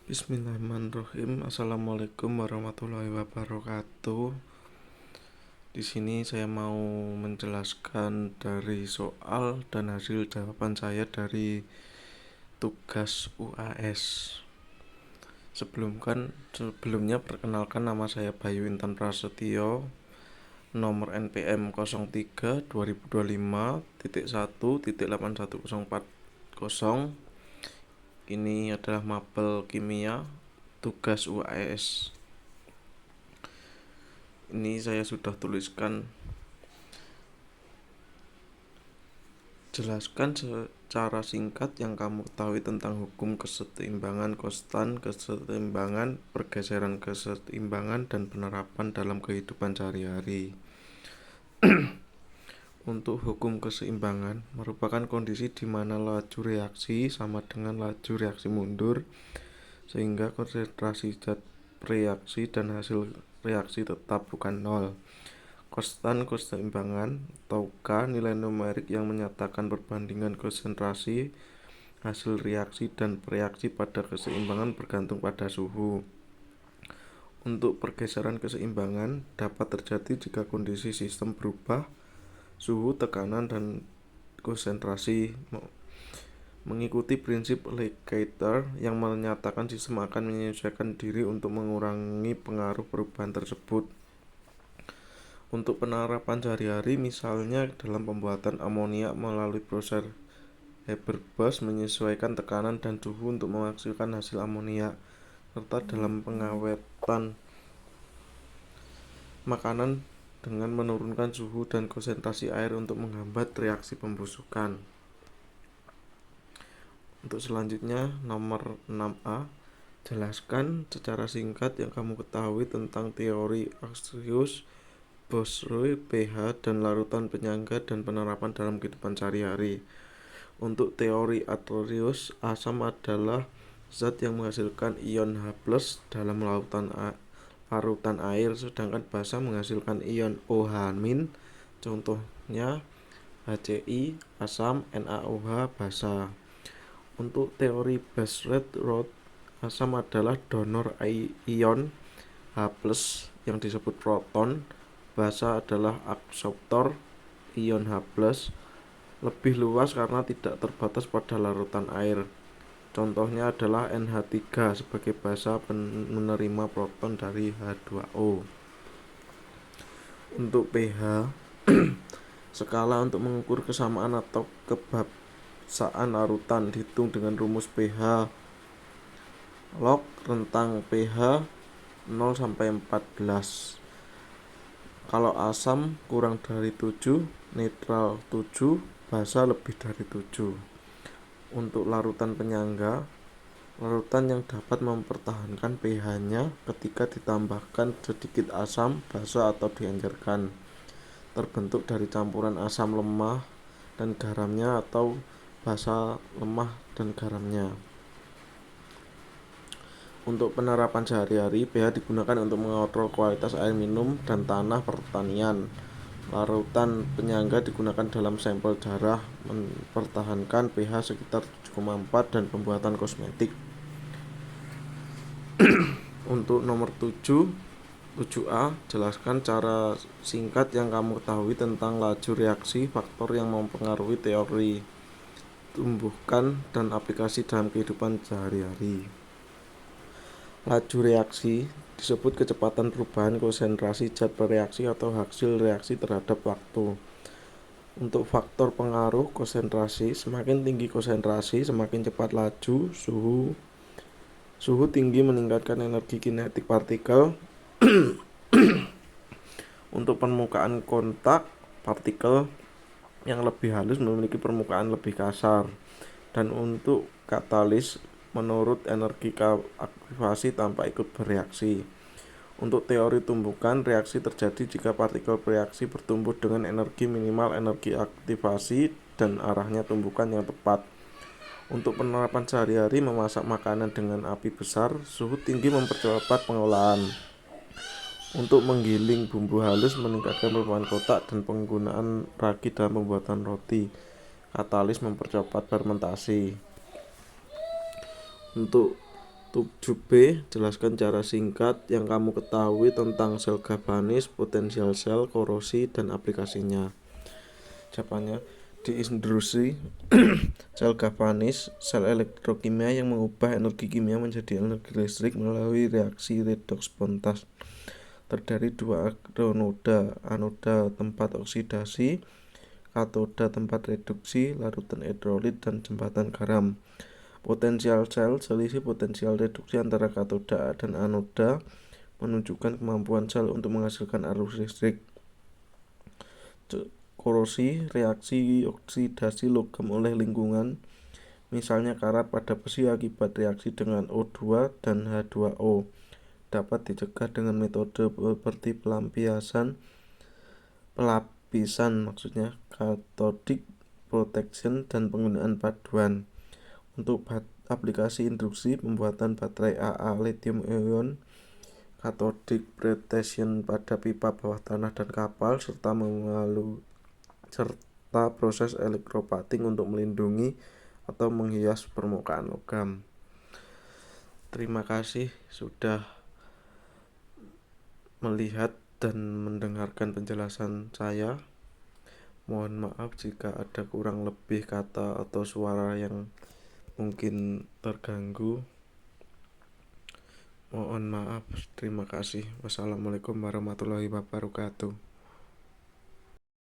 Bismillahirrahmanirrahim. Assalamualaikum warahmatullahi wabarakatuh. Di sini saya mau menjelaskan dari soal dan hasil jawaban saya dari tugas UAS. Sebelumnya perkenalkan, nama saya Bayu Intan Prasetyo, nomor NPM 03/2025.1.81040. Ini adalah mapel kimia tugas UAS. Ini saya sudah tuliskan. Jelaskan secara singkat yang kamu ketahui tentang hukum kesetimbangan konstan, kesetimbangan, pergeseran kesetimbangan, dan penerapan dalam kehidupan sehari-hari. Untuk hukum keseimbangan merupakan kondisi di mana laju reaksi sama dengan laju reaksi mundur, sehingga konsentrasi zat reaksi dan hasil reaksi tetap bukan nol. Konstan keseimbangan atau K, nilai numerik yang menyatakan perbandingan konsentrasi, hasil reaksi, dan reaksi pada keseimbangan bergantung pada suhu. Untuk pergeseran keseimbangan dapat terjadi jika kondisi sistem berubah, suhu, tekanan, dan konsentrasi mengikuti prinsip Lackator yang menyatakan sistem akan menyesuaikan diri untuk mengurangi pengaruh perubahan tersebut. Untuk penerapan sehari-hari, misalnya dalam pembuatan amonia melalui proses Haber-Bosch menyesuaikan tekanan dan suhu untuk menghasilkan hasil amonia, serta dalam pengawetan makanan dengan menurunkan suhu dan konsentrasi air untuk menghambat reaksi pembusukan. Untuk selanjutnya, nomor 6A, jelaskan secara singkat yang kamu ketahui tentang teori aqueous, Bosch-Roy, pH, dan larutan penyangga dan penerapan dalam kehidupan sehari-hari. Untuk teori aqueous, asam adalah zat yang menghasilkan ion H+ dalam larutan air, sedangkan basa menghasilkan ion OH-. Contohnya HCl, asam, NaOH, basa. Untuk teori Bosch-Roy, asam adalah donor ion H+ yang disebut proton, basa adalah akseptor ion H+, lebih luas karena tidak terbatas pada larutan air. Contohnya adalah NH3 sebagai basa menerima proton dari H2O. Untuk pH, skala untuk mengukur kesamaan atau kebasaan larutan dihitung dengan rumus pH log rentang pH 0-14. Kalau asam kurang dari 7, netral 7, basa lebih dari 7. Untuk larutan penyangga, larutan yang dapat mempertahankan pH-nya ketika ditambahkan sedikit asam, basa atau diencerkan, terbentuk dari campuran asam lemah dan garamnya atau basa lemah dan garamnya. Untuk penerapan sehari-hari, pH digunakan untuk mengontrol kualitas air minum dan tanah pertanian. Larutan penyangga digunakan dalam sampel darah, mempertahankan pH sekitar 7,4 dan pembuatan kosmetik. Untuk nomor 7A, jelaskan cara singkat yang kamu ketahui tentang laju reaksi, faktor yang mempengaruhi teori tumbukan, dan aplikasi dalam kehidupan sehari-hari. Laju reaksi disebut kecepatan perubahan konsentrasi zat bereaksi atau hasil reaksi terhadap waktu. Untuk faktor pengaruh konsentrasi, semakin tinggi konsentrasi, semakin cepat laju. Suhu tinggi meningkatkan energi kinetik partikel. Untuk permukaan kontak, partikel yang lebih halus memiliki permukaan lebih kasar. Dan untuk katalis, menurut energi aktivasi tanpa ikut bereaksi. Untuk teori tumbukan, reaksi terjadi jika partikel bereaksi bertumbuh dengan energi minimal energi aktivasi dan arahnya tumbukan yang tepat. Untuk penerapan sehari-hari, memasak makanan dengan api besar, suhu tinggi mempercepat pengolahan. Untuk menggiling bumbu halus, meningkatkan permukaan kotak dan penggunaan ragi dalam pembuatan roti. Katalis mempercepat fermentasi. Untuk 7B. Jelaskan cara singkat yang kamu ketahui tentang sel galvanis, potensial sel, korosi, dan aplikasinya. Jawabannya, di industri sel galvanis, sel elektrokimia yang mengubah energi kimia menjadi energi listrik melalui reaksi redoks spontan. Terdiri dua anoda tempat oksidasi, katoda tempat reduksi, larutan elektrolit, dan jembatan garam. Potensial sel, selisih potensial reduksi antara katoda dan anoda menunjukkan kemampuan sel untuk menghasilkan arus listrik. Korosi, reaksi oksidasi logam oleh lingkungan, misalnya karat pada besi akibat reaksi dengan O2 dan H2O, dapat dicegah dengan metode seperti pelapisan cathodic protection dan penggunaan paduan. Untuk aplikasi industri, pembuatan baterai AA lithium ion, cathodic protection pada pipa bawah tanah dan kapal, serta proses elektroplating untuk melindungi atau menghias permukaan logam. Terima kasih sudah melihat dan mendengarkan penjelasan saya. Mohon maaf jika ada kurang lebih kata atau suara yang mungkin terganggu. Mohon maaf. Terima kasih. Wassalamualaikum warahmatullahi wabarakatuh.